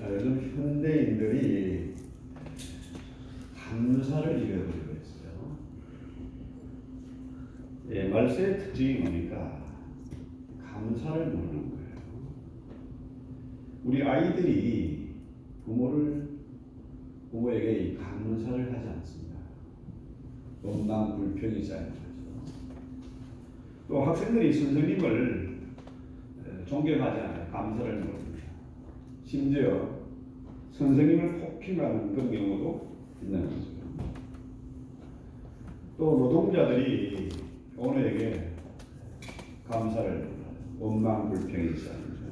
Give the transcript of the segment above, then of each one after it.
요즘 현대인들이 감사를 잃어버리고 있어요. 예, 말세의 특징이 뭡니까? 감사를 모르는 거예요. 우리 아이들이 부모에게 감사를 하지 않습니다. 원망 불평이 쌓이는 거죠. 또 학생들이 선생님을 존경하지 않아요. 감사를 모릅니다. 심지어 선생님을 폭행하는 그런 경우도 있는 거죠. 또 노동자들이 오너에게 감사를 몰라요. 원망 불평이 쌓이죠.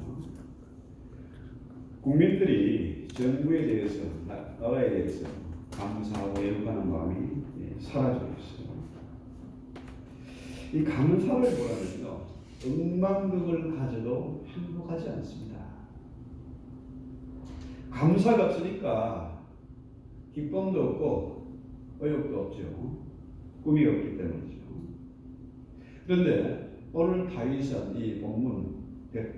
국민들이 정부에 대해서, 나라에 대해서 감사하고 애국하는 마음이 사라지고 있어요. 이 감사를 보라면요, 억만금을 가져도 행복하지 않습니다. 감사가 없으니까 기쁨도 없고 의욕도 없죠. 꿈이 없기 때문이죠. 그런데 오늘 다윗은 이 본문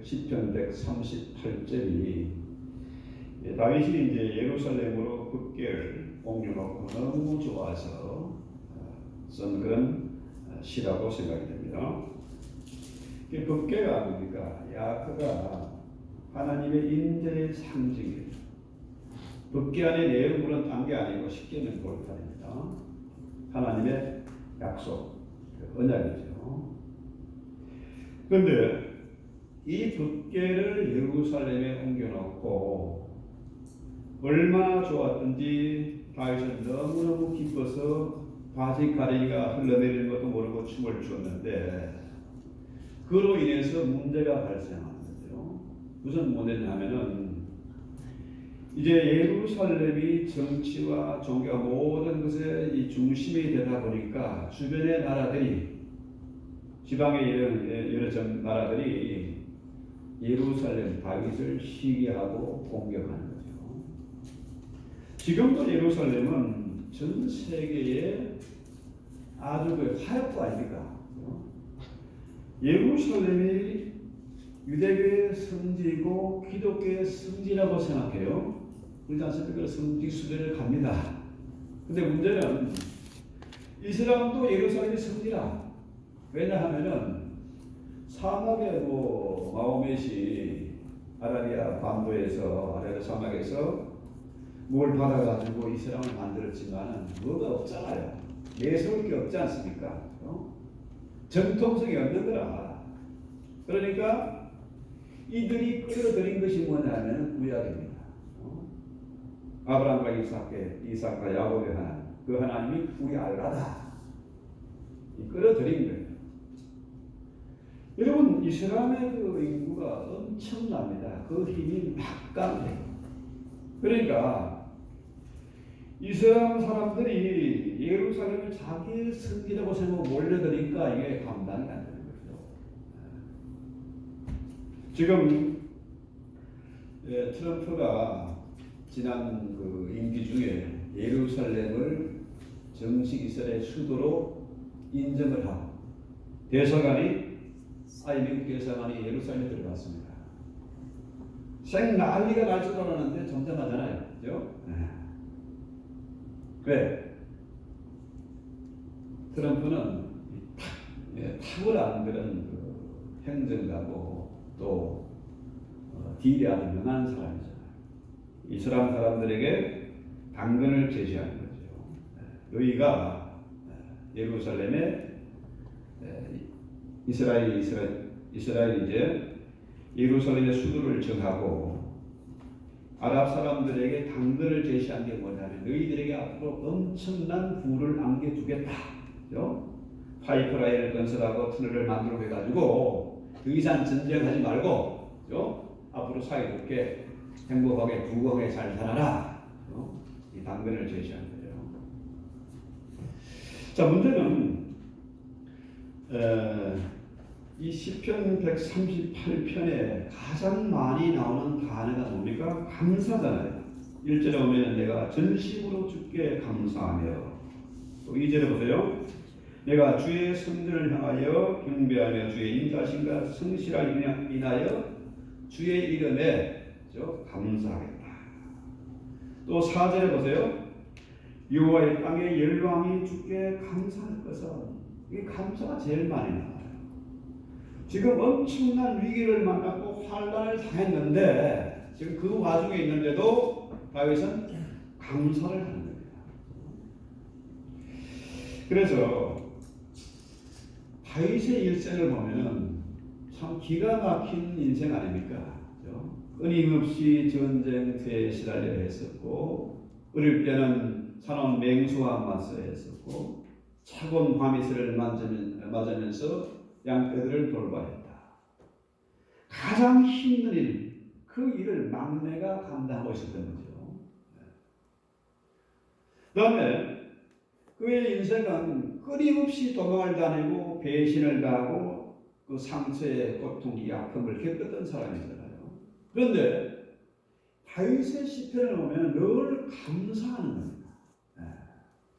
시편 138절이 다윗이 이제 예루살렘으로 급계를 옮겨놓고 너무 좋아서 쓴 그런 시라고 생각이 됩니다. 급계가 뭡니까? 야크가 하나님의 인재의 상징이에요. 법계 안에 내용물은 딴 게 아니고 쉽게는 볼판입니다. 하나님의 약속, 언약이죠. 그런데 이 법계를 예루살렘에 옮겨놓고 얼마나 좋았던지 다윗은 너무너무 기뻐서 바지 가리가 흘러내리는 것도 모르고 춤을 추었는데 그로 인해서 문제가 발생하는데요. 무슨 문제냐면은 이제 예루살렘이 정치와 종교 모든 것의 이 중심이 되다 보니까 주변의 나라들이 지방의 여러 나라들이 예루살렘 다윗을 시기하고 공격하는 거죠. 지금도 예루살렘은 전 세계에 아주 그 화약고 아닙니까? 예루살렘이 유대교의 성지이고 기독교의 성지라고 생각해요. 그렇지 않습니까? 성지 수련을 갑니다. 근데 문제는 이슬람도 예루살렘이 성지라. 왜냐하면은 사막에 마호멧이 아라비아 반도에서 아라비아 사막에서 뭘 받아가지고 이슬람을 만들었지만은 뭐가 없잖아요. 내세울 게 없지 않습니까? 정통성이 없는 거라. 그러니까 이들이 끌어들인 것이 뭐냐면 구약입니다. 아브라함과 이삭과 야곱의 하나님, 그 하나님이 우리 알라다. 끌어들인 거예요. 여러분, 이스라엘의 그 인구가 엄청납니다. 그 힘이 막강해요. 그러니까 이스라엘 사람들이 예루살렘을 자기의 성지라고 생각하고 몰려드니까 이게 감당이 안 되는 거죠. 지금 트럼프가 지난 그 임기 중에 예루살렘을 정식 이스라엘 수도로 인정을 하고 미국 대사관이 예루살렘에 들어갔습니다. 난리가 날 줄 알았는데 점점하잖아요. 그죠? 왜? 트럼프는 탁월한 그런 행정가고 또 딜이 아주 명한 사람이잖아요. 이슬람 사람들에게 당근을 제시하는 거죠. 너희가 예루살렘에 이스라엘이 이제 예루살렘의 수도를 정하고 아랍 사람들에게 당근을 제시한 게 뭐냐면 너희들에게 앞으로 엄청난 부를 안겨주겠다. 파이프라인을 건설하고 터널을 만들어 해가지고 더 이상 전쟁하지 말고 앞으로 사이좋게 행복하게 부강하게 잘 살아라. 이 당근을 제시한 거예요. 자, 문제는 이 시편 138편에 가장 많이 나오는 단어가 뭡니까? 감사잖아요. 1절에 보면 내가 전심으로 주께 감사하며, 또 2절에 보세요. 내가 주의 성전을 향하여 경배하며 주의 인자심과 성실함을 인하여 주의 이름에 감사하겠다. 또 4절에 보세요. 여호와의 땅에 열왕이 주께 감사할 것은, 이게 감사가 제일 많이 나와요. 지금 엄청난 위기를 만났고 환난을 당했는데 지금 그 와중에 있는데도 다윗은 감사를 하는 겁니다. 그래서 다윗의 일생을 보면은 참 기가 막힌 인생 아닙니까? 그렇죠? 끊임없이 전쟁터에 시달려 했었고, 어릴 때는 사나운 맹수와 맞서 했었고, 차가운 밤이슬을 맞으면서 양떼들을 돌봐야 했다. 가장 힘든 일, 그 일을 막내가 감당하고 있었던 거죠. 그 다음에 그의 인생은 끊임없이 도망을 다니고 배신을 당하고 그 상처의 고통, 이 아픔을 겪었던 사람이잖아요. 그런데 다윗의 시편을 보면 늘 감사하는 겁니다.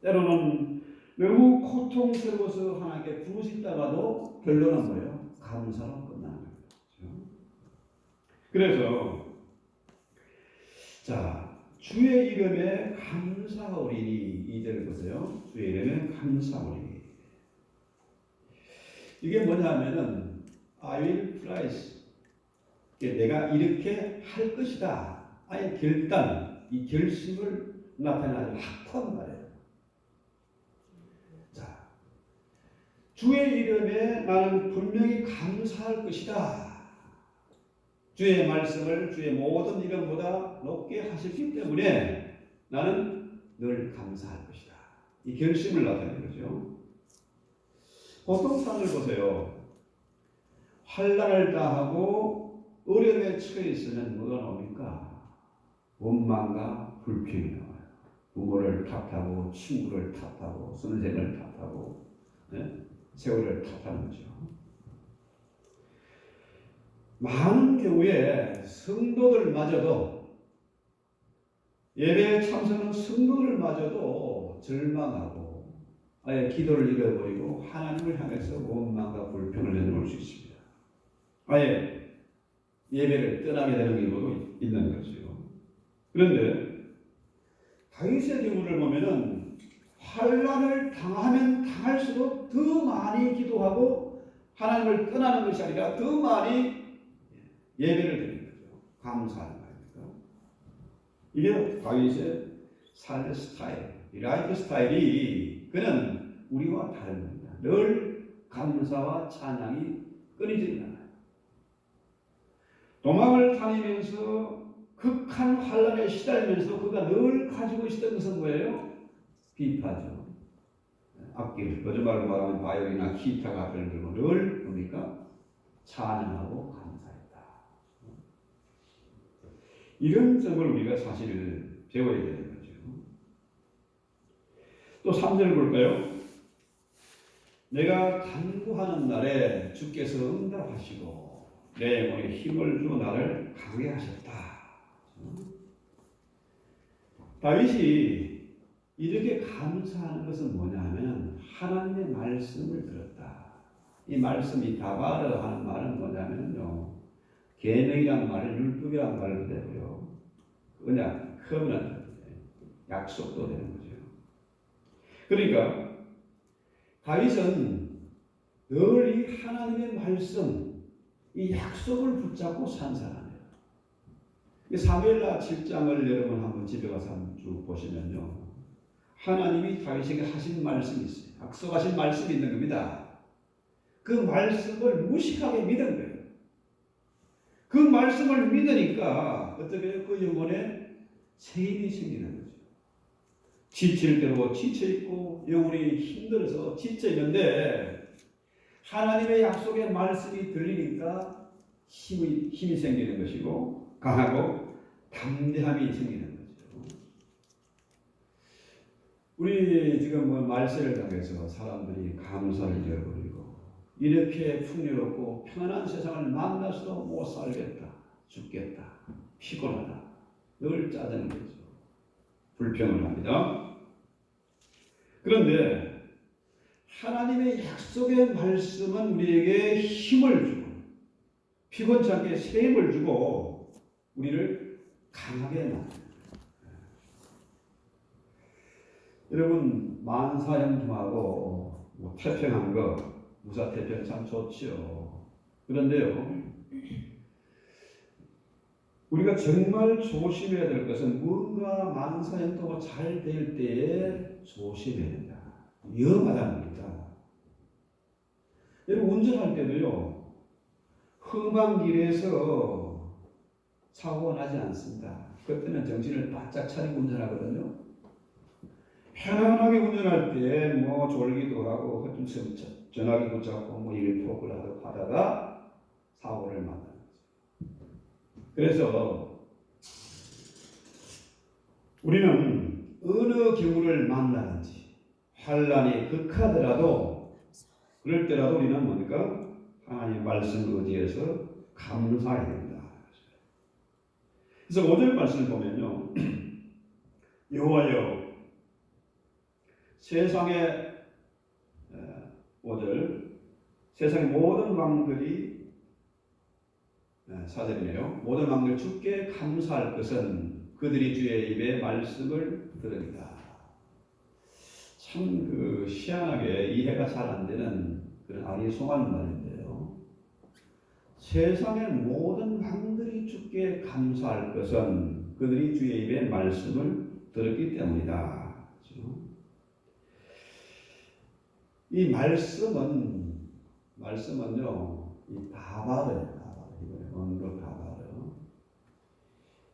때로는 너무 고통스러워서 하나님께 부르짖다가도 결론은 뭐예요? 감사로 끝나는 겁니다. 그래서 자, 주의 이름에 감사오리니, 2절 보세요. 주의 이름에 감사오리니. 이게 뭐냐면은 I will praise, 내가 이렇게 할 것이다. 아예 결단, 이 결심을 나타내는 확고한 말이에요. 자, 주의 이름에 나는 분명히 감사할 것이다. 주의 말씀을 주의 모든 이름보다 높게 하셨기 때문에 나는 늘 감사할 것이다. 이 결심을 나타내는 거죠. 보통 사람을 보세요. 환난을 당하고 어려움에 처해 있으면 뭐가 나옵니까? 원망과 불평이 나와요. 부모를 탓하고 친구를 탓하고 선생을 탓하고 세월을 탓하는 거죠. 많은 경우에 성도들마저도, 예배에 참석하는 성도들마저도 절망하고 아예 기도를 잃어버리고 하나님을 향해서 원망과 불평을 내놓을 수 있습니다. 아예 예배를 떠나게 되는 경우도 있는 거죠. 그런데 다윗의 경우를 보면은 환난을 당하면 당할수록 더 많이 기도하고 하나님을 떠나는 것이 아니라 더 많이 예배를 드리는 거죠. 감사하는 거니까. 이게 다윗의 삶의 스타일, 이 라이프 스타일이 그는 우리와 다른 겁니다. 늘 감사와 찬양이 끊이지 않아요. 도망을 다니면서 극한 환난에 시달리면서 그가 늘 가지고 있었던 것은 뭐예요? 비파죠. 악기, 거짓말로 말하면 바이올이나 기타 같은 걸 들고 늘 뭡니까? 찬양하고 감사했다. 이런 점을 우리가 사실 배워야 되는 거죠. 또 3절 볼까요? 내가 간구하는 날에 주께서 응답하시고 내 영혼에 힘을 주어 나를 강하게 하셨다. 다윗이 이렇게 감사하는 것은 뭐냐면 하나님의 말씀을 들었다. 이 말씀이 다바르 하는 말은 뭐냐면요, 계명이란 말을 율법이란 말로 되고요, 그냥 커브넌트, 약속도 되는 거죠. 그러니까 다윗은 늘 이 하나님의 말씀, 이 약속을 붙잡고 산 사람이에요. 사무엘하 7장을 여러분 한번 집에 가서 한번 쭉 보시면요, 하나님이 다윗에게 하신 말씀이 있어요. 약속하신 말씀이 있는 겁니다. 그 말씀을 무식하게 믿은 거예요. 그 말씀을 믿으니까 어떻게 그 영혼에 새 힘이 생기는 거죠. 지칠 대로 지쳐있고 영혼이 힘들어서 지쳐있는데 하나님의 약속의 말씀이 들리니까 힘이 생기는 것이고 강하고 담대함이 생기는 거죠. 우리 지금 말세를 당해서 사람들이 감사를 잃어버리고 이렇게 풍요롭고 편안한 세상을 만나서도 못 살겠다, 죽겠다, 피곤하다, 늘 짜증을 내죠. 불평을 합니다. 그런데 하나님의 약속의 말씀은 우리에게 힘을 주고 피곤치 않게 새 힘을 주고 우리를 강하게 만듭니다. 여러분 만사형통하고 뭐 태평한 거 무사태평 참 좋지요. 그런데요, 우리가 정말 조심해야 될 것은 뭔가 만사형통가 잘 될 때에 조심해야 된다. 위험하다는 겁니다. 여러분 운전할 때도요, 험한 길에서 사고가 나지 않습니다. 그때는 정신을 바짝 차리고 운전하거든요. 편안하게 운전할 때 뭐 졸기도 하고 허tum스럽 전화기 붙잡고 뭐 일폭을 하다가 사고를 만나는 거죠. 그래서 우리는 어느 경우를 만나든지 환란이 극하더라도 그럴 때라도 우리는 뭡니까? 하나님의 말씀을 의지해서 감사해야 된다. 그래서 5절 말씀을 보면요, 여호와여 세상의 5절 세상의 모든 왕들이 4절이네요. 모든 왕들 주께 감사할 것은 그들이 주의 입에 말씀을 들으리라. 참 그 희한하게 이해가 잘 안 되는 그런 아리송한 말인데요. 세상의 모든 왕들이 주께 감사할 것은 그들이 주의 입에 말씀을 들었기 때문이다. 이 말씀은요, 이 다바르예요. 이번에 원로 다바르.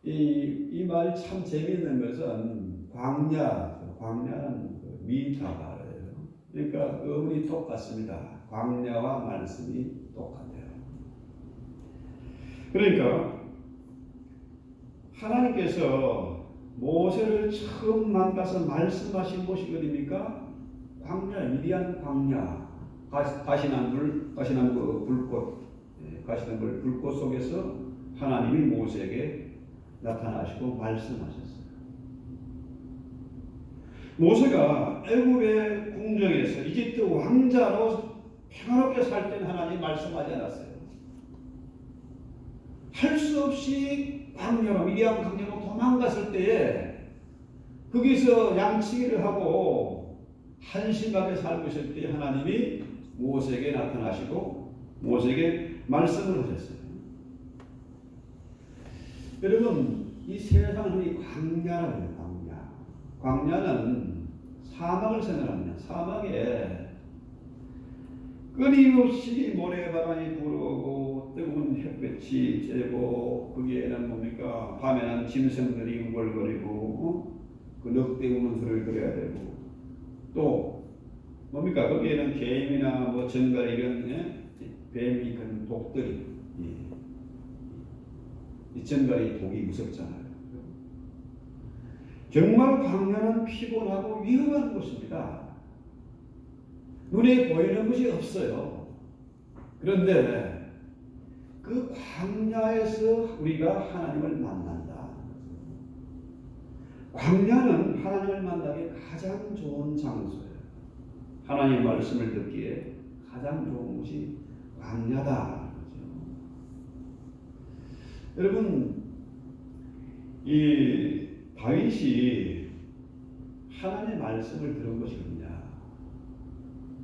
이 말이 참 재미있는 것은 광야는 미다바르예요. 그러니까 어원이 똑같습니다. 광야와 말씀이 똑같아요. 그러니까 하나님께서 모세를 처음 만나서 말씀하신 곳이 어디입니까? 광야, 미디안 광야, 가시나무 불꽃, 가시나무 불꽃 속에서 하나님이 모세에게 나타나시고 말씀하셨어요. 모세가 애굽의 궁정에서 이집트 왕자로 평화롭게 살 때는 하나님 말씀하지 않았어요. 할 수 없이 광야로 미디안 광야로 도망갔을 때에 거기서 양치기를 하고 한심하게 살고 있을 때 하나님이 모세에게 나타나시고 모세에게 말씀을 하셨어요. 여러분 이 세상은 이 광야라고 해요. 광야는 사막을 생각합니다. 사막에 끊임없이 모래바람이 불어오고 뜨거운 햇볕이 쬐고 거기에는 뭡니까? 밤에는 짐승들이 웅골거리고 그 늑대 우는 소리를 들어야 되고 또 뭡니까? 거기에는 개미나 뭐 정갈 이런 뱀이 그런 독들이 이 정갈이 독이 무섭잖아요. 정말 광야는 피곤하고 위험한 곳입니다. 눈에 보이는 것이 없어요. 그런데 그 광야에서 우리가 하나님을 만난다. 광야는 하나님을 만나기 가장 좋은 장소예요. 하나님의 말씀을 듣기에 가장 좋은 곳이 광야다. 여러분, 이 다윗이 하나님의 말씀을 들은 것이 어디냐?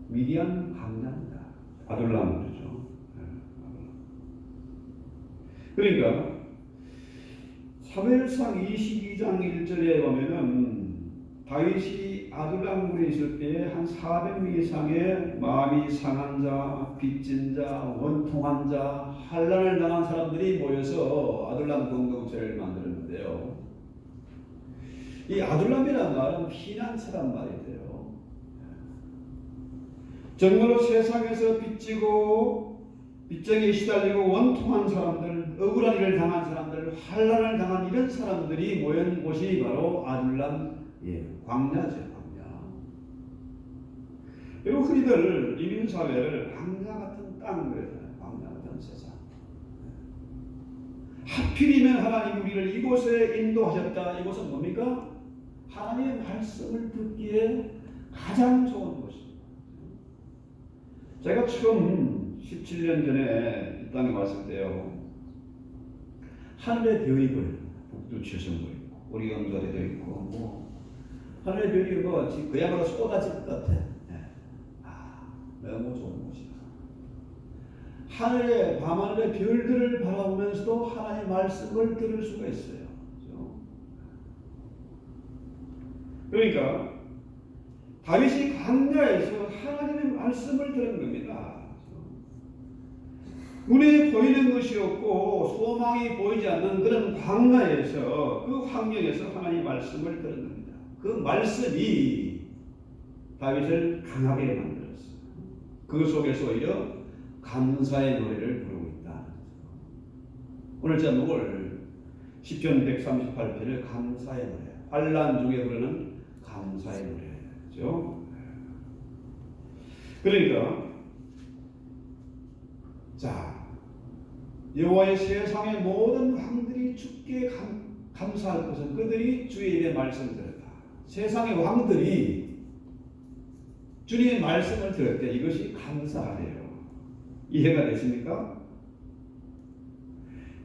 미디안 광야입니다. 아둘람이죠. 그러니까 사무엘상 22장 1절에 보면은 다윗이 아둘람군에 있을 때 한 400명 이상의 마음이 상한 자, 빚진 자, 원통한 자, 환난을 당한 사람들이 모여서 아둘람 공동체를 만들었는데요. 이 아둘람이라는 말은 피난처란 말이 돼요. 정말로 세상에서 빚지고 빚쟁이에 시달리고 원통한 사람들, 억울한 일을 당한 사람들, 환난을 당한 이런 사람들이 모인 곳이 바로 아둘람 광야죠. 광야. 그리고 흔히들 이민사회를 광야 같은 땅 그러잖아요. 광야 같은 세상. 하필이면 하나님이 우리를 이곳에 인도하셨다. 이곳은 뭡니까? 하나님의 말씀을 듣기에 가장 좋은 곳입니다. 제가 처음 17년 전에 이 땅에 왔을 때요, 하늘에 되어 있고요. 북두 최성도 있고 오리온절에도 있고 뭐 하늘의 별이 뭐 그야말로 쏟아질 것 같아. 너무 좋은 곳이다. 하늘의 밤하늘의 별들을 바라보면서도 하나님의 말씀을 들을 수가 있어요. 그렇죠? 그러니까 다윗이 광야에서 하나님의 말씀을 들은 겁니다. 눈에 보이는 것이 없고 소망이 보이지 않는 그런 광야에서 그 환경에서 하나님의 말씀을 들은 겁니다. 그 말씀이 다윗을 강하게 만들었어요. 그 속에서 오히려 감사의 노래를 부르고 있다. 오늘 제목을 시편 138편을 감사의 노래, 환난 중에 부르는 감사의 노래죠. 그러니까 자, 여호와의 세상의 모든 왕들이 주께 감사할 것은 그들이 주의 입에 말씀을 들었다. 세상의 왕들이 주님의 말씀을 들을 때 이것이 감사하래요. 이해가 되십니까?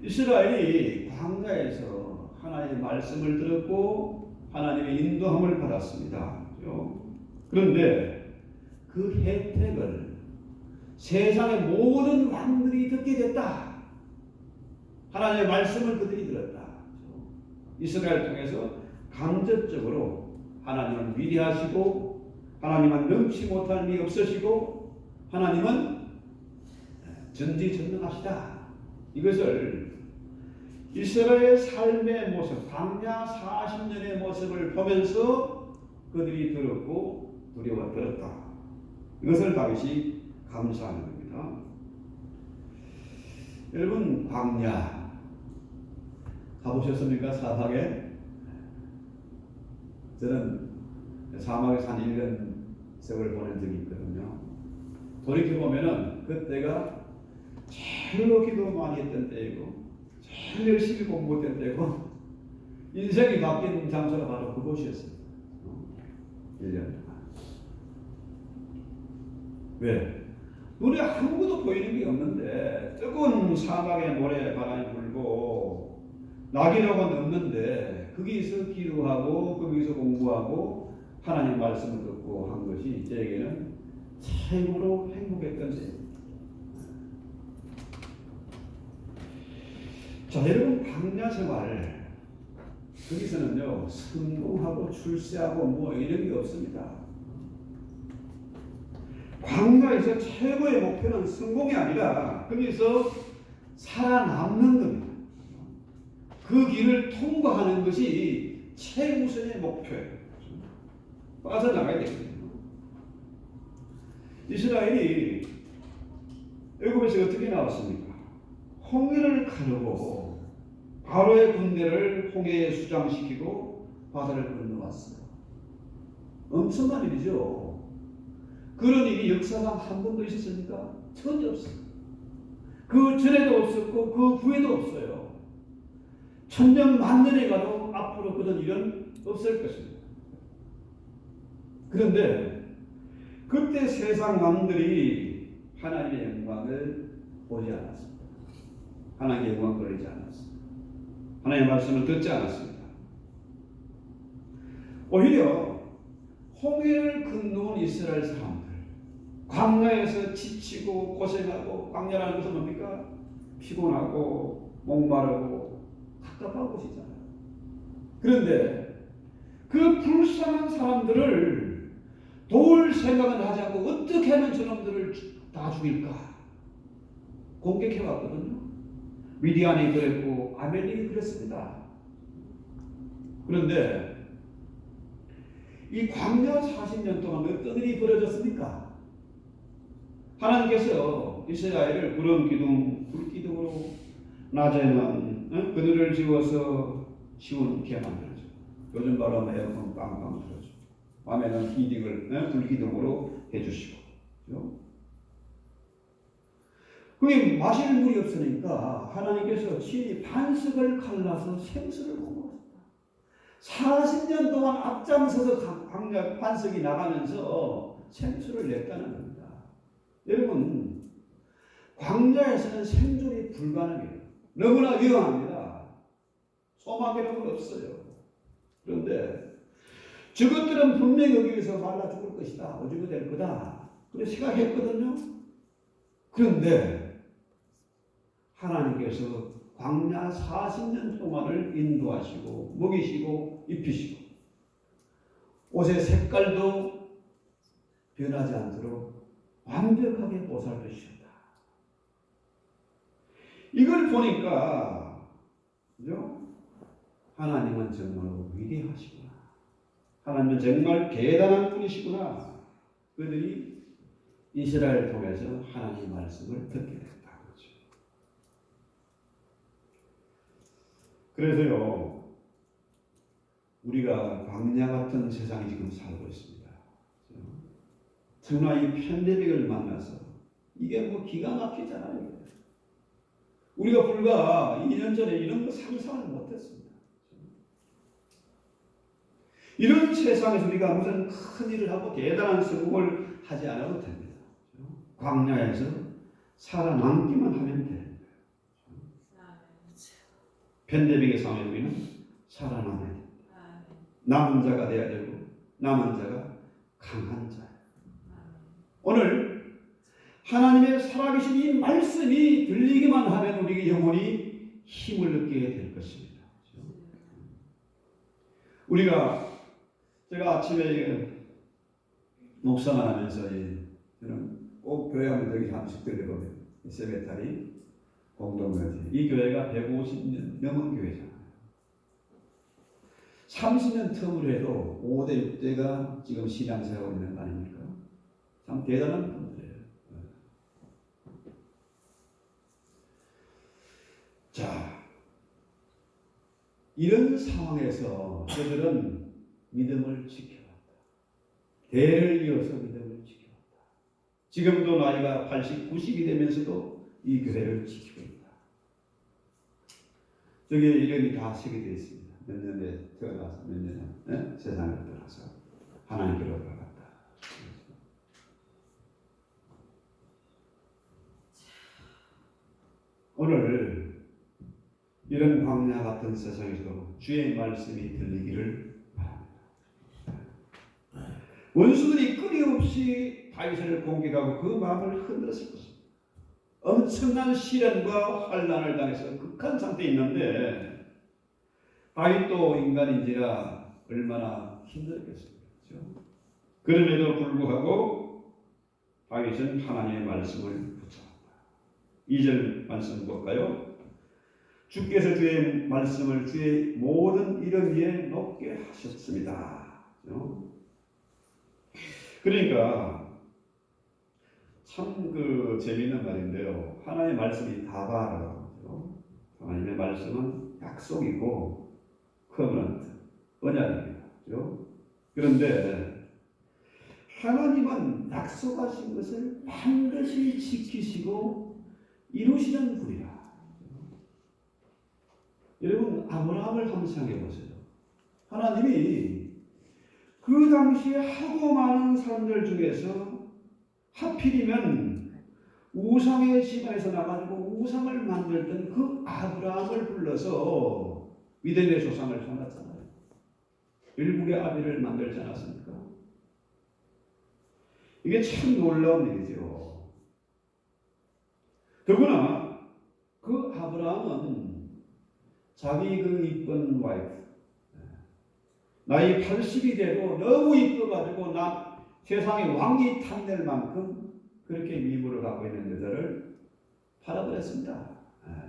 이스라엘이 광야에서 하나님의 말씀을 들었고 하나님의 인도함을 받았습니다. 그런데 그 혜택을 세상의 모든 왕들이 듣게 됐다. 하나님의 말씀을 그들이 들었다. 이스라엘 통해서 간접적으로 하나님은 위대하시고 하나님은 능치 못할 일이 없으시고 하나님은 전지전능하시다. 이것을 이스라엘의 삶의 모습, 광야 40년의 모습을 보면서 그들이 들었고 두려워 들었다. 이것을 다윗이 감사하는 겁니다. 여러분, 광야 가보셨습니까? 사막에? 저는 사막에서 한 1년 세월 보낸 적이 있거든요. 돌이켜보면은 그때가 제일 기도 많이 했던 때이고 제일 열심히 공부했던 때고 인생이 바뀐 장소가 바로 그곳이었어요. 1년 동안. 왜? 눈에 아무것도 보이는 게 없는데 뜨거운 사막에 모래 바람이 불고 낙이라고는 없는데 거기서 기도하고 거기서 공부하고 하나님 말씀을 듣고 한 것이 저에게는 최고로 행복했던 때입니다. 자, 여러분, 광야 생활 거기서는요 성공하고 출세하고 뭐 이런 게 없습니다. 광야에서 최고의 목표는 성공이 아니라 거기서 살아남는 겁니다. 그 길을 통과하는 것이 최우선의 목표예요. 빠져나가야 되거든요. 이스라엘이 애굽에서 어떻게 나왔습니까? 홍해를 가르고 바로의 군대를 홍해에 수장시키고 바다를 건너왔어요. 엄청난 일이죠. 그런 일이 역사상 한 번도 있었습니까? 전혀 없습니다. 그 전에도 없었고 그 후에도 없어요. 천년 만년에 가도 앞으로 그런 일은 없을 것입니다. 그런데 그때 세상 왕들이 하나님의 영광을 보지 않았습니다. 하나님의 영광을 보지 않았습니다. 하나님의 말씀을 듣지 않았습니다. 오히려 홍해를 건너온 이스라엘 사람들, 광야에서 지치고 고생하고, 광야라는 것은 뭡니까? 피곤하고 목마르고 답답한 곳이잖아요. 그런데 그 불쌍한 사람들을 도울 생각은 하지 않고 어떻게 하면 저놈들을 다 죽일까 공격해왔거든요. 미디안이 그랬고 아멜렉이 그랬습니다. 그런데 이 광야 40년 동안 어떤 일이 벌어졌습니까? 하나님께서 이스라엘을 구름 기둥, 불 기둥으로 낮에는 그늘을 지워서 시원케 만들어줘. 요즘 바로 에어컨 빵빵 틀어줘. 밤에는 히딩을 불 기둥으로 해주시고. 그게 마실 물이 없으니까 하나님께서 친히 반석을 갈라서 생수를 공급합니다. 40년 동안 앞장서서 광야 반석이 나가면서 생수를 냈다는 겁니다. 여러분, 광야에서는 생존이 불가능해요. 너무나 위험합니다. 소망이라는 건 없어요. 그런데 저것들은 분명히 여기에서 말라 죽을 것이다. 오죽이 될 거다. 그렇게 생각했거든요. 그런데 하나님께서 광야 40년 동안을 인도하시고 먹이시고 입히시고 옷의 색깔도 변하지 않도록 완벽하게 보살펴주셨다. 이걸 보니까 그죠? 하나님은 정말 위대하시구나. 하나님은 정말 대단한 분이시구나. 그들이 이스라엘을 통해서 하나님의 말씀을 듣게 됐다. 그렇죠. 그래서요, 우리가 광야 같은 세상에 지금 살고 있습니다. 특히나 이 팬데믹을 만나서 이게 뭐 기가 막히잖아요. 우리가 불과 2년 전에 이런 거 상상을 못했습니다. 이런 세상에서 우리가 무슨 큰 일을 하고 대단한 성공을 하지 않아도 됩니다. 광야에서 살아남기만 하면 됩니다. 팬데믹의 상황에 우리는 살아남아야 됩니다. 남은 자가 되어야 되고 남은 자가 강한 자예요. 오늘 하나님의 살아계신 이 말씀이 들리기만 하면 우리 영혼이 힘을 얻게 될 것입니다. 제가 아침에 목사만 하면서 저는 꼭 교회 하면 여기 한식 들려거든요. 세베타리 공동묘지. 이 교회가 150년 넘은 교회잖아요. 30년 텀을 해도 5대 6대가 지금 신앙생활하고 있는 거 아닙니까? 참 대단한 분들이에요. 자, 이런 상황에서 저들은 믿음을 지켜왔다. 대를 이어서 믿음을 지켜왔다. 지금도 나이가 80, 90이 되면서도 이 교회를 지키고 있다. 저게 이름이 다 새겨져 있습니다. 몇 년에 태어나서 몇 년에 세상을 떠나서 하나님께로 돌아갔다. 오늘 이런 광야 같은 세상에서도 주의 말씀이 들리기를 바랍니다. 원수들이 끊임없이 다윗을 공격하고 그 마음을 흔들었을 것입니다. 엄청난 시련과 환난을 당해서 극한 상태에 있는데 다윗도 인간인지라 얼마나 힘들겠습니까? 그렇죠? 그럼에도 불구하고 다윗은 하나님의 말씀을 붙잡았다. 2절 말씀 볼까요? 주께서 주의 말씀을 주의 모든 이름 위에 높게 하셨습니다. 그러니까 참 재미있는 말인데요. 하나님의 말씀이 다바라고. 하나님의 말씀은 약속이고 커버넌트, 언약입니다. 그런데 하나님은 약속하신 것을 반드시 지키시고 이루시는 분이라. 여러분 아브라함을 한번 생각해 보세요. 하나님이 그 당시에 하고 많은 사람들 중에서 하필이면 우상의 집안에서 나가지고 우상을 만들던 그 아브라함을 불러서 믿음의 조상을 삼았잖아요. 일국의 아비를 만들지 않았습니까? 이게 참 놀라운 일이죠. 더구나 그 아브라함은 자기 그 이쁜 와이프, 나이 80이 되고 너무 이뻐가지고 세상에 왕이 탐낼 만큼 그렇게 미모를 갖고 있는 여자를 팔아버렸습니다.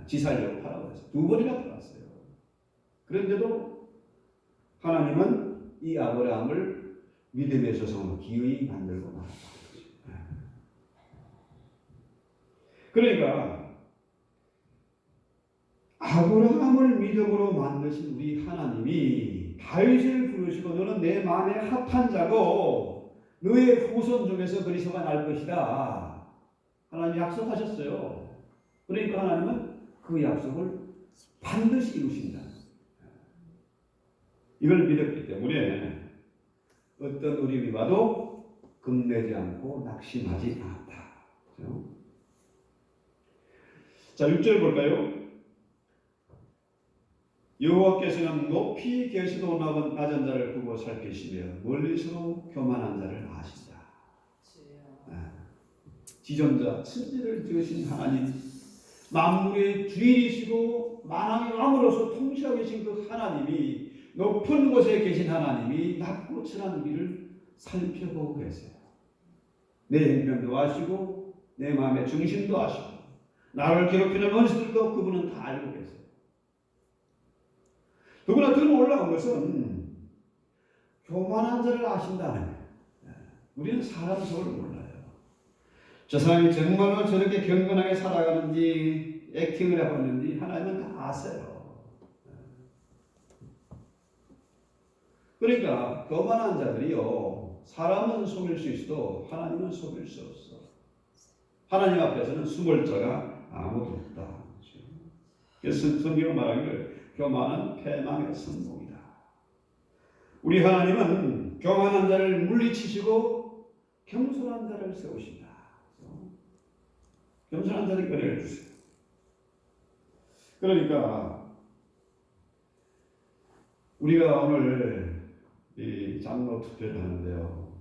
지살려고 팔아버렸어요. 2번이나 팔았어요. 그런데도 하나님은 이 아브라함을 믿음의 조상으로 기어이 만들고 말았다. 그러니까 아브라함을 믿음으로 만드신 우리 하나님이 다윗을 부르시고 너는 내 마음에 합한 자고 너의 후손 중에서 그리스도가 날 것이다. 하나님 약속하셨어요. 그러니까 하나님은 그 약속을 반드시 이루신다. 이걸 믿었기 때문에 어떤 어려움이 와도 겁내지 않고 낙심하지 않았다. 그렇죠? 자, 6절 볼까요? 여호와께서는 높이 계시도 낮은 자를 보고 살피시며 멀리서도 교만한 자를 아신다. 지존자 천지를 지으신 하나님, 만물의 주인이시고 만왕의 왕으로서 통치하고 계신 그 하나님이, 높은 곳에 계신 하나님이 낮고 천한 우리를 살펴보고 계세요. 내 행편도 아시고 내 마음의 중심도 아시고 나를 괴롭히는 원수들도 그분은 다 알고 계세요. 더구나 더 놀라운 것은 교만한 자를 아신다는 거예요. 우리는 사람 속을 몰라요. 저 사람이 정말로 저렇게 경건하게 살아가는지 액팅을 해봤는지 하나님은 다 아세요. 그러니까 교만한 자들이요, 사람은 속일 수 있어도 하나님은 속일 수 없어. 하나님 앞에서는 숨을 자가 아무도 없다. 그래서 성경은 말하기를 교만은 패망의 선봉이다. 우리 하나님은 교만한 자를 물리치시고 겸손한 자를 세우신다. 겸손한 자에게 은혜를 주세요. 그러니까 우리가 오늘 이 장로 투표를 하는데요,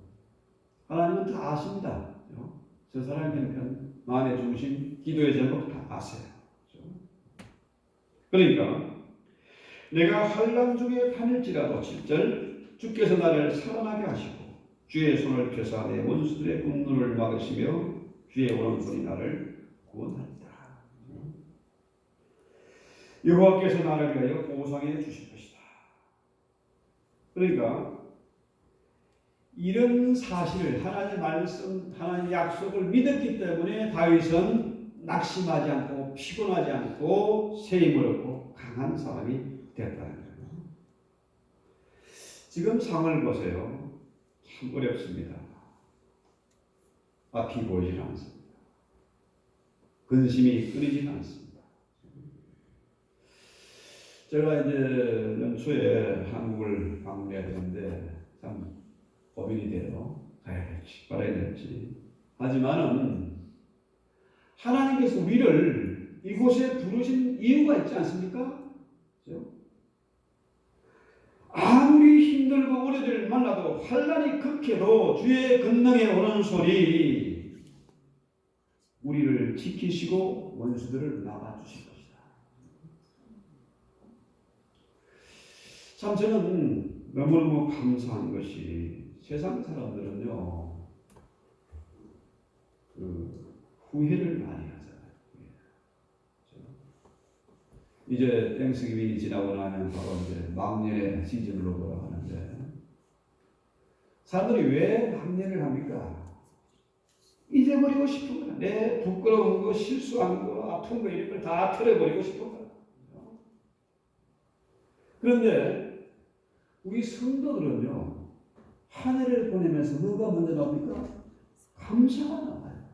하나님은 다 아십니다. 저 사람의 형편, 마음의 중심, 기도의 제목 다 아세요. 그러니까 내가 환난 중에 다닐지라도 7절 주께서 나를 살아나게 하시고 주의 손을 펴사 내 원수들의 분노를 막으시며 주의 오른손이 나를 구원하리라. 여호와께서 나를 위하여 보상해 주실 것이다. 그러니까 이런 사실을, 하나님의 말씀, 하나님의 약속을 믿었기 때문에 다윗은 낙심하지 않고 피곤하지 않고 새 힘을 얻고 강한 사람이 됐다는 거예요. 지금 상을 보세요. 참 어렵습니다. 앞이 보이지 않습니다. 근심이 끊이지 않습니다. 제가 이제 연초에 한국을 방문해야 되는데 참 고민이 돼요. 가야 될지 말아야 될지. 하지만은 하나님께서 우리를 이곳에 부르신 이유가 있지 않습니까? 그렇죠? 아무리 힘들고 우리들 만나도 환난이 극해도 주의 권능의 오른손이 우리를 지키시고 원수들을 막아주실 것이다. 참 저는 너무너무 감사한 것이 세상 사람들은요, 후회를 많이 하잖아요. 이제 땡스기빙이 지나고 나면 바로 이제 막년의 시즌으로 돌아가는데, 사람들이 왜 막년을 합니까? 잊어버리고 싶은 거야. 내 부끄러운 거, 실수한 거, 아픈 거, 이런 걸 다 털어버리고 싶은 거야. 그런데 우리 성도들은요, 한 해를 보내면서 뭐가 먼저 나옵니까? 감사가 나와요.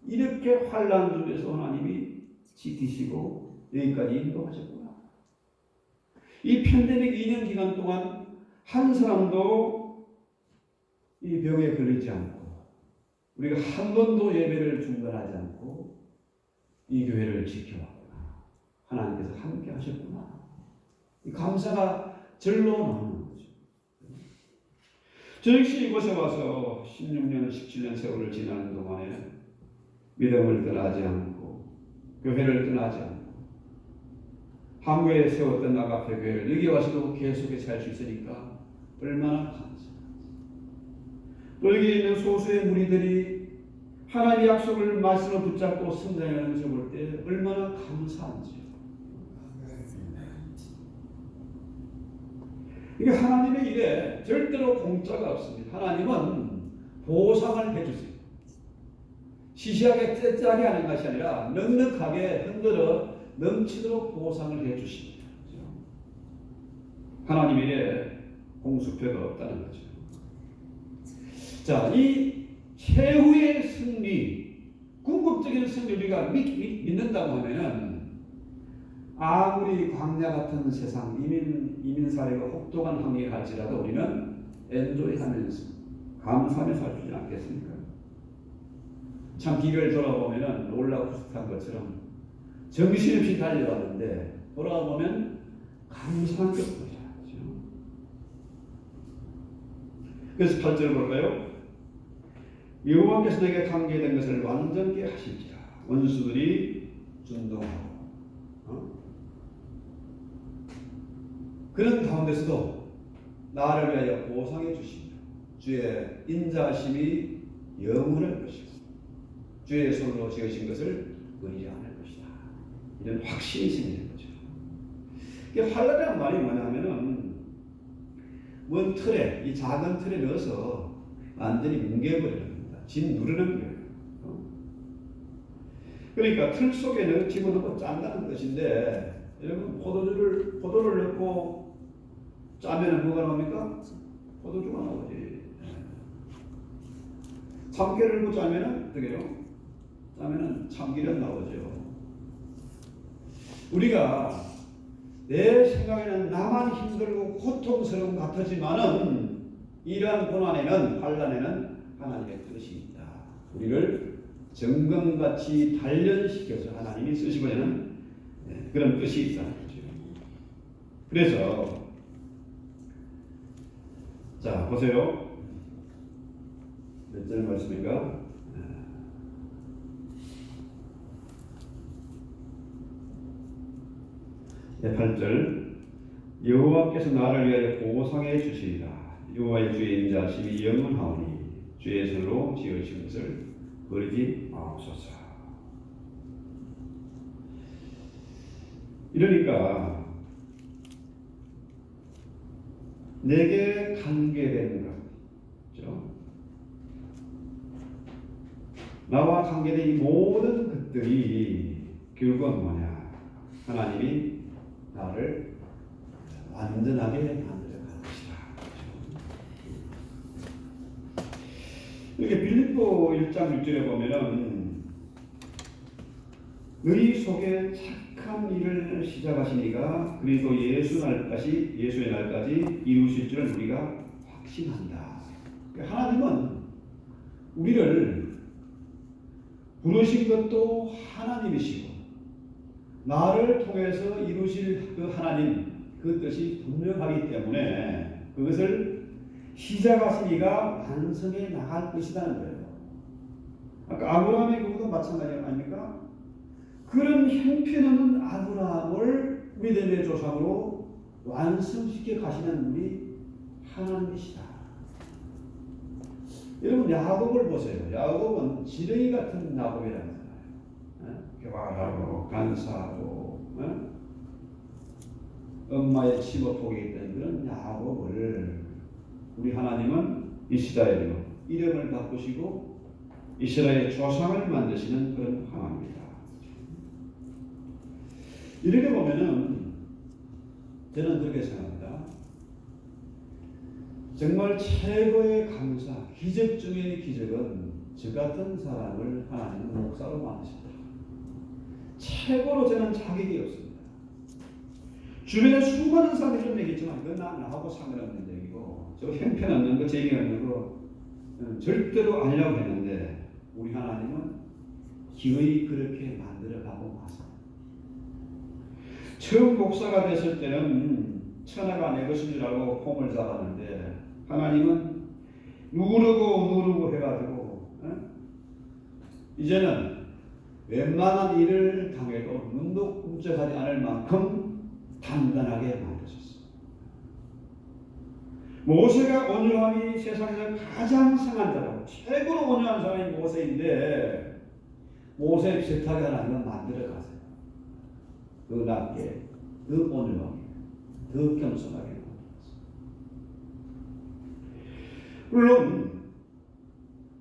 이렇게 환난 중에서 하나님이 지키시고 여기까지 인도하셨구나. 이 팬데믹 2년 기간 동안 한 사람도 이 병에 걸리지 않고, 우리가 한 번도 예배를 중단하지 않고 이 교회를 지켜왔구나. 하나님께서 함께 하셨구나. 이 감사가 절로 나오는 거죠. 저 역시 이곳에 와서 16년, 17년 세월을 지나는 동안에 믿음을 떠나지 않고 교회를 떠나지 않고 한국에 세웠던 아가페 교회를 여기 와서도 계속해 살 수 있으니까 얼마나 감사합니다. 또 여기 있는 소수의 무리들이 하나님의 약속을 말씀을 붙잡고 성장하는 것을 볼 때 얼마나 감사한지요. 이게 하나님의 일에 절대로 공짜가 없습니다. 하나님은 보상을 해주세요. 시시하게 째짜게 하는 것이 아니라 넉넉하게 흔들어 넘치도록 보상을 해주십니다. 하나님의 일에 공수표가 없다는 거죠. 자, 이 최후의 승리, 궁극적인 승리를 우리가 믿는다고 하면은 아무리 광야 같은 세상, 이민 사회가 혹독한 환경에 갈지라도 우리는 엔조이하면서 감사하면서 살 수 있지 않겠습니까? 참 길을 돌아보면은 놀라고 비슷한 것처럼 정신없이 달려왔는데 돌아보면 감사한 것보다. 그래서 8절 볼까요? 여호와께서 내게 관계된 것을 완전케 하실지라 원수들이 준동하고 그런 가운데서도 나를 위하여 보상해 주시며 주의 인자하심이 영원할 것이고 주의 손으로 지으신 것을 버리지 않을 것이다. 이런 확신이 생기는 거죠. 이게 환란이라는 말이 뭐냐면은 먼 틀에, 이 작은 틀에 넣어서 완전히 뭉개버리는 겁니다. 진 누르는 거예요. 그러니까 틀 속에 집어넣고 짠다는 뜻인데, 여러분 포도를 넣고 짜면 뭐가 나옵니까? 포도주가 나오지. 참깨를 넣고 짜면 어떻게 해요? 짜면 참기름 나오죠. 우리가 내 생각에는 나만 힘들고 고통스러운 것 같지만은 이러한 고난에는 환난에는 하나님의 뜻이 있다. 우리를 정금같이 단련시켜서 하나님이 쓰시고자 하는 그런 뜻이 있다는 거죠. 그래서 자 보세요. 몇 절 말씀인가? 8절 여호와께서 나를 위하여 보상해 주시리라. 여호와의 주의 인자하심이 영원하오니 주의 손으로 지으신 것을 버리지 마옵소서. 이러니까 내게 관계된 것, 그렇죠? 나와 관계된 이 모든 것들이 결국은 뭐냐? 하나님이 나를 완전하게 만들어 갈 것이다. 이렇게 빌립보 1장 6절에 보면은 너희 속에 착한 일을 시작하시니가 그리고 예수의 날까지 이루실 줄을 우리가 확신한다. 하나님은 우리를 부르신 것도 하나님이시고 나를 통해서 이루실 그 하나님 그 뜻이 분명하기 때문에 그것을 시작하시니가 완성해 나갈 것이라는 거예요. 아까 아브라함의 경우도 마찬가지 아닙니까? 그런 형편없는 아브라함을 믿음의 조상으로 완성시켜 가시는 분이 하나님이시다. 여러분 야곱을 보세요. 야곱은 지렁이 같은 야곱이라는 거예요. 교활하고 간사하고 엄마의 치모폭에 있던 그런 야곱을 우리 하나님은 이스라엘로 이름을 바꾸시고 이스라엘의 조상을 만드시는 그런 하나님입니다. 이렇게 보면은 저는 그렇게 생각합니다. 정말 최고의 감사, 기적 중의 기적은 저 같은 사람을 하나님은 목사로 만드셨다. 최고로 저는 자격이 없습니다. 주변에 수많은 사람들이 좀 얘기했지만 그건 나하고 상관없는 얘기고 저 형편없는 거, 재미없는 거 절대로 아니라고 했는데 우리 하나님은 기어이 그렇게 만들어가고 마서 처음 목사가 됐을 때는 천하가 내 것인 줄 알고 폼을 잡았는데 하나님은 누르고 해가지고 이제는 웬만한 일을 당해도 눈도 끔찍하지 않을 만큼 단단하게 만드셨어요. 모세가 온유함이 세상에서 가장 상한 자라고 최고로 온유한 사람이 모세인데 모세 비슷하게 하나님은 만들어 가세요. 더 낮게, 더 온유하게, 더 겸손하게 만들었어요. 물론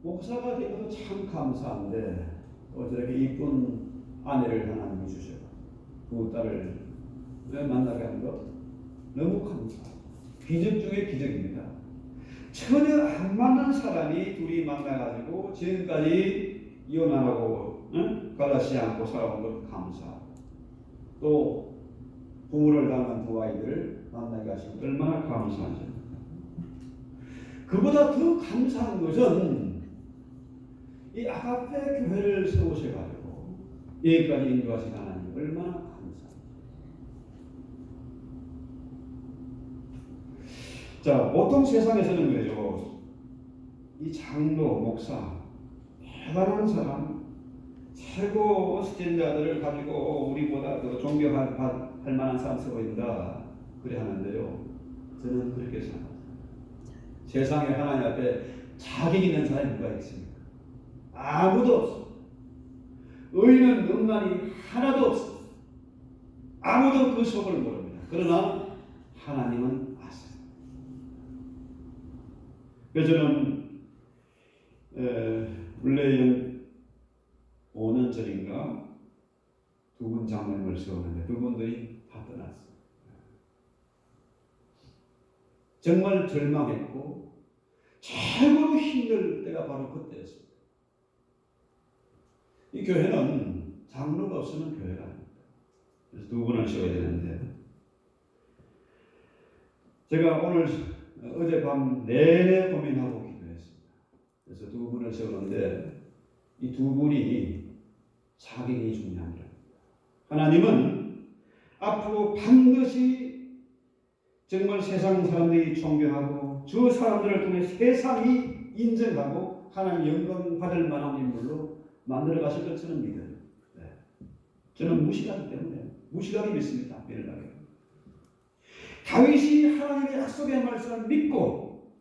목사가 되어도 참 감사한데 저렇게 이쁜 아내를 하나님이 주셔서 두 딸을 만나게 한 것 너무 감사해요. 기적 중에 기적입니다. 전혀 안 맞는 사람이 둘이 만나가지고 지금까지 이혼 안 하고 갈라지지 않고 살아온 것 감사하고 또 부모를 닮은 두 아이들을 만나게 하시고 얼마나 감사하죠. 그보다 더 감사한 것은 이 아가페 교회를 세우셔가지고 여기까지 인도하신 하나님 얼마나 감사합니다. 자, 보통 세상에서는 그래요. 이 장로, 목사, 대단한 사람, 최고 스탠다드를 가지고 우리보다 더 존경할 만한 사람 보인다. 그래 하는데요. 저는 그렇게 생각합니다. 세상에 하나님 앞에 자격 있는 사람이 누가 있습니까? 아무도 없어. 의인은 능란이 하나도 없어. 아무도 그 속을 모릅니다. 그러나 하나님은 아세요. 그래서 저는 원래 5년 전인가 두 분 장로님을 세웠는데 두 분들이 다 떠났어요. 정말 절망했고 최고로 힘들 때가 바로 그때였습니다. 이 교회는 장로가 없으면 교회가 아닙니다. 그래서 두 분을 세워야 되는데 제가 오늘 어젯밤 내내 고민하고 기도했습니다. 그래서 두 분을 세우는데 이 두 분이 자격이 중요합니다. 하나님은 앞으로 반드시 정말 세상 사람들이 존경하고 저 사람들을 통해 세상이 인정하고 하나님 영광 받을 만한 인물로 만들어 가실 것 저는 믿어요. 네. 저는 무식하기 때문에 무식하게 믿습니다. 믿으려고. 다윗이 하나님의 약속의 말씀을 믿고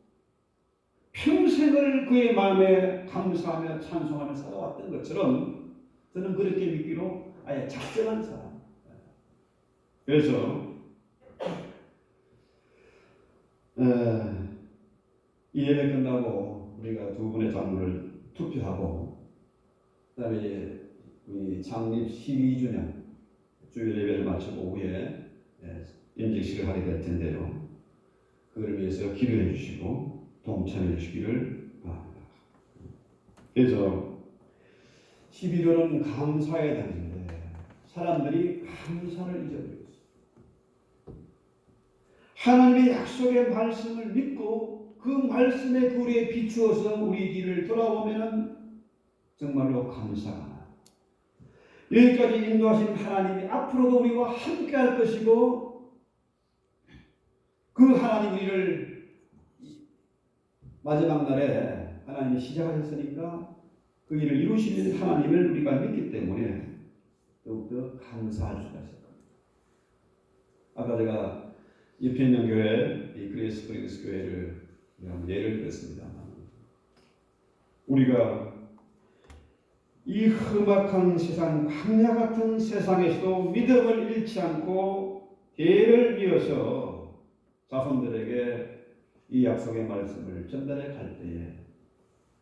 평생을 그의 마음에 감사하며 찬송하며 살아왔던 것처럼 저는 그렇게 믿기로 아예 작정한 사람. 그래서 이 예배 끝나고 우리가 두 분의 장로를 투표하고 그다음에 우리 창립 12주년 주일 예배를 마치고 오후에 인직식을 하게 될 텐데요. 그걸 위해서 기도해 주시고 동참해 주시기를 바랍니다. 그래서 11월은 감사의 달인데 사람들이 감사를 잊어버리고 있어요. 하나님의 약속의 말씀을 믿고 그 말씀의 도리에 비추어서 우리 길을 돌아보면 정말로 감사가 나요. 여기까지 인도하신 하나님이 앞으로도 우리와 함께 할 것이고 그 하나님 우리를 마지막 날에 하나님이 시작하셨으니까 그 일을 이루시는 하나님을 우리가 믿기 때문에 더욱더 감사할 수가 있을 겁니다. 아까 제가 이편영교회 이 그레이스 프링스 교회를 예를 들었습니다. 우리가 이 험악한 세상, 광야 같은 세상에서도 믿음을 잃지 않고 대를 이어서 자손들에게 이 약속의 말씀을 전달해 갈 때에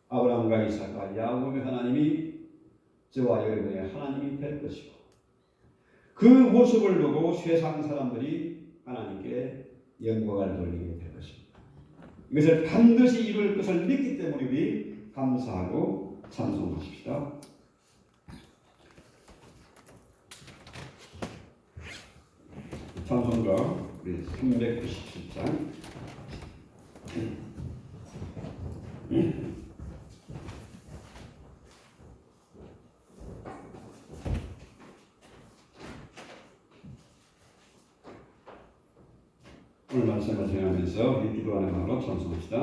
아브라함과 이삭과 야곱의 하나님이 저와 여러분의 하나님이 될 것이고 그 모습을 보고 세상 사람들이 하나님께 영광을 돌리게 될 것입니다. 이것을 반드시 이룰 것을 믿기 때문에 우리 감사하고 찬송하십시다. 찬송가 우리 397장 오늘 말씀을 전하면서 기도하는 마음으로 찬송합시다.